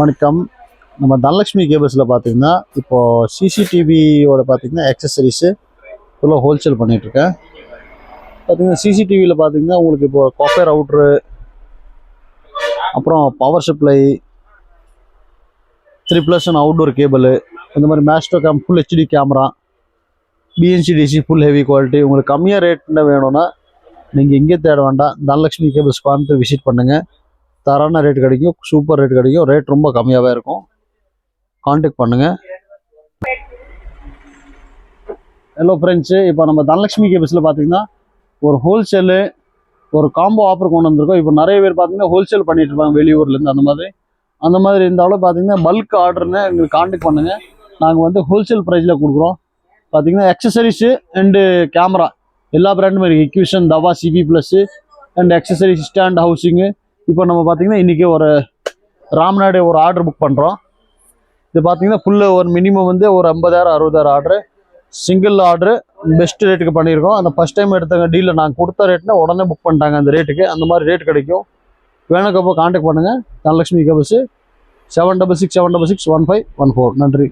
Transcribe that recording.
வணக்கம். நம்ம தனலட்சுமி கேபிள்ஸில் பார்த்தீங்கன்னா இப்போது சிசிடிவியோட பார்த்தீங்கன்னா ஆக்சசரிஸு ஃபுல்லாக ஹோல்சேல் பண்ணிகிட்ருக்கேன். பார்த்தீங்கன்னா சிசிடிவியில் பார்த்தீங்கன்னா உங்களுக்கு இப்போது காப்பர் அவுட்ரு, அப்புறம் பவர் சப்ளை, 3+1 அவுட்டோர் கேபிள், இந்த மாதிரி மேஸ்டோ cam full HD camera, BNC DC full heavy quality. உங்களுக்கு கம்மியாக ரேட்டில் வேணும்னா நீங்கள் எங்கே தேட வேண்டாம், தனலட்சுமி கேபிள்ஸ் கோயம்புத்தூர் விசிட் பண்ணுங்கள். தரான ரேட் கிடைக்கும், சூப்பர் ரேட் கிடைக்கும், ரேட் ரொம்ப கம்மியாகவே இருக்கும். கான்டாக்ட் பண்ணுங்கள். ஹலோ ஃப்ரெண்ட்ஸு, இப்போ நம்ம தனலட்சுமி கேபிள்ஸில் பார்த்தீங்கன்னா ஒரு ஹோல்சேலு, ஒரு காம்போ ஆஃபர் கொண்டு வந்திருக்கோம். இப்போ நிறைய பேர் பார்த்தீங்கன்னா ஹோல்சேல் பண்ணிட்டு இருப்பாங்க வெளியூர்லேருந்து. அந்த மாதிரி இருந்தாலும் பார்த்தீங்கன்னா பல்க் ஆர்டர்னு எங்களுக்கு கான்டாக்ட் பண்ணுங்கள். நாங்கள் வந்து ஹோல்சேல் ப்ரைஸில் கொடுக்குறோம். பார்த்தீங்கன்னா அக்சசரிஸு அண்டு கேமரா எல்லா பிராண்டும் இருக்குது. எக்யூஷன், தவா, சிபி plus and accessories, stand, housing. இப்போ நம்ம பார்த்தீங்கன்னா இன்றைக்கி ஒரு ராம்நாடு ஒரு ஆர்டர் புக் பண்ணுறோம். இது பார்த்தீங்கன்னா ஃபுல்லு ஒரு மினிமம் வந்து ஒரு 50,000 60,000 ஆர்டரு, சிங்கிள் ஆர்டரு, பெஸ்ட் ரேட்டுக்கு பண்ணியிருக்கோம். அந்த ஃபஸ்ட் டைம் எடுத்தவங்க டீலில் நாங்கள் கொடுத்த ரேட்னா உடனே புக் பண்ணிட்டாங்க அந்த ரேட்டுக்கு. அந்த மாதிரி ரேட் கிடைக்கும். வேணுக்கப்போ கான்டாக்ட் பண்ணுங்கள். தனலட்சுமி கேபிள்ஸு 7667661514. நன்றி.